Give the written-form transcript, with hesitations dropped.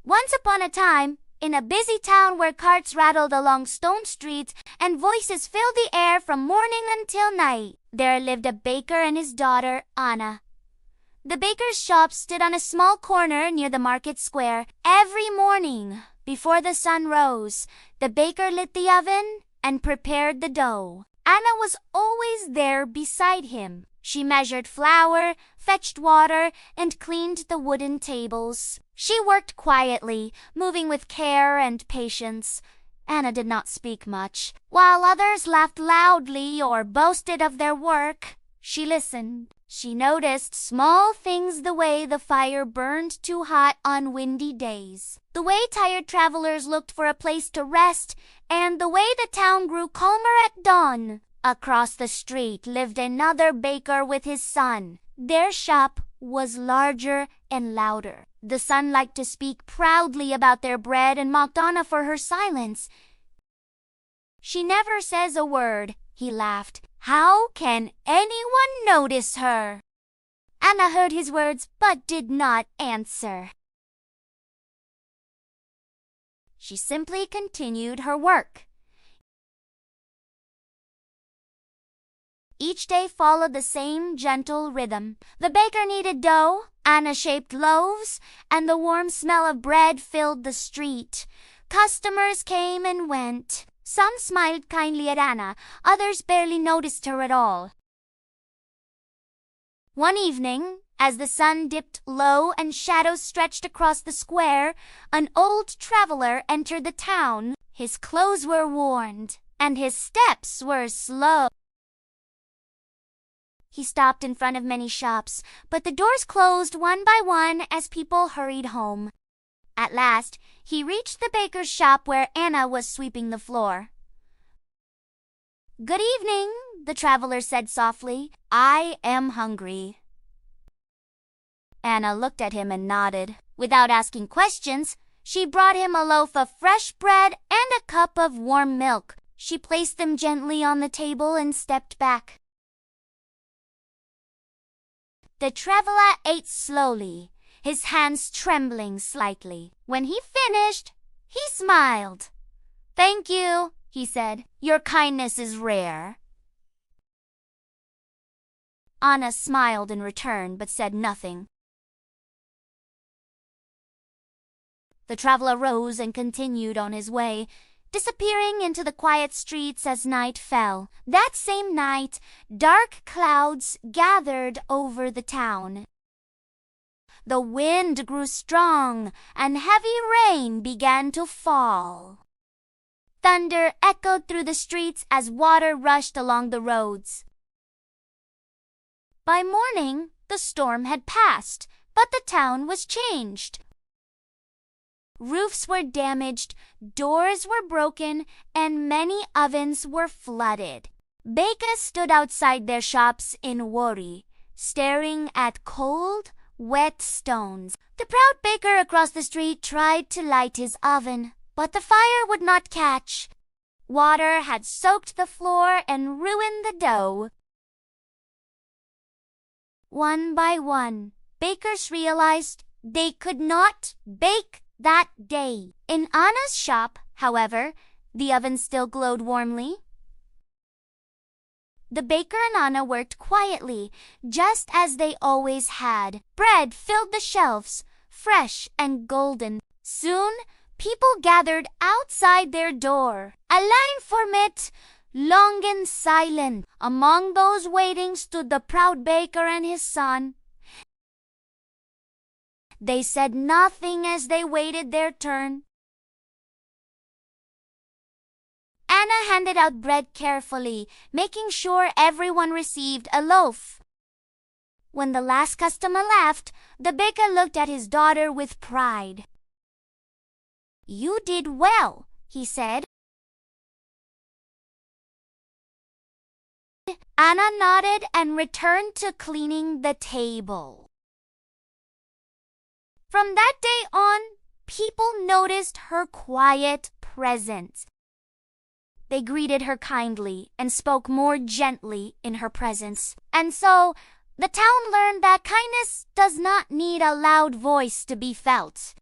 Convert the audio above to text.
Once upon a time, in a busy town where carts rattled along stone streets and voices filled the air from morning until night, there lived a baker and his daughter, Anna. The baker's shop stood on a small corner near the market square. Every morning, before the sun rose, the baker lit the oven and prepared the dough. Anna was always there beside him. She measured flour, fetched water, and cleaned the wooden tables. She worked quietly, moving with care and patience. Anna did not speak much. While others laughed loudly or boasted of their work, she listened. She noticed small things, the way the fire burned too hot on windy days, the way tired travelers looked for a place to rest, and the way the town grew calmer at dawn. Across the street lived another baker with his son. Their shop was larger and louder. The son liked to speak proudly about their bread and mocked Anna for her silence. "She never says a word," he laughed. "How can anyone notice her?" Anna heard his words but did not answer. She simply continued her work. Each day followed the same gentle rhythm. The baker kneaded dough, Anna shaped loaves, and the warm smell of bread filled the street. Customers came and went. Some smiled kindly at Anna, others barely noticed her at all. One evening, as the sun dipped low and shadows stretched across the square, an old traveler entered the town. His clothes were worn, and his steps were slow. He stopped in front of many shops, but the doors closed one by one as people hurried home. At last, he reached the baker's shop where Anna was sweeping the floor. "Good evening," the traveler said softly. "I am hungry." Anna looked at him and nodded. Without asking questions, she brought him a loaf of fresh bread and a cup of warm milk. She placed them gently on the table and stepped back. The traveler ate slowly, his hands trembling slightly. When he finished, he smiled. "Thank you," he said. "Your kindness is rare." Anna smiled in return but said nothing. The traveler rose and continued on his way, disappearing into the quiet streets as night fell. That same night, dark clouds gathered over the town. The wind grew strong, and heavy rain began to fall. Thunder echoed through the streets as water rushed along the roads. By morning, the storm had passed, but the town was changed. Roofs were damaged, doors were broken, and many ovens were flooded. Bakers stood outside their shops in worry, staring at cold, wet stones. The proud baker across the street tried to light his oven, but the fire would not catch. Water had soaked the floor and ruined the dough. One by one, bakers realized they could not bake that day. In Anna's shop, however, the oven still glowed warmly. The baker and Anna worked quietly, just as they always had. Bread filled the shelves, fresh and golden. Soon, people gathered outside their door. A line formed, long and silent. Among those waiting stood the proud baker and his son. They said nothing as they waited their turn. Anna handed out bread carefully, making sure everyone received a loaf. When the last customer left, the baker looked at his daughter with pride. "You did well," he said. Anna nodded and returned to cleaning the table. From that day on, people noticed her quiet presence. They greeted her kindly and spoke more gently in her presence. And so, the town learned that kindness does not need a loud voice to be felt.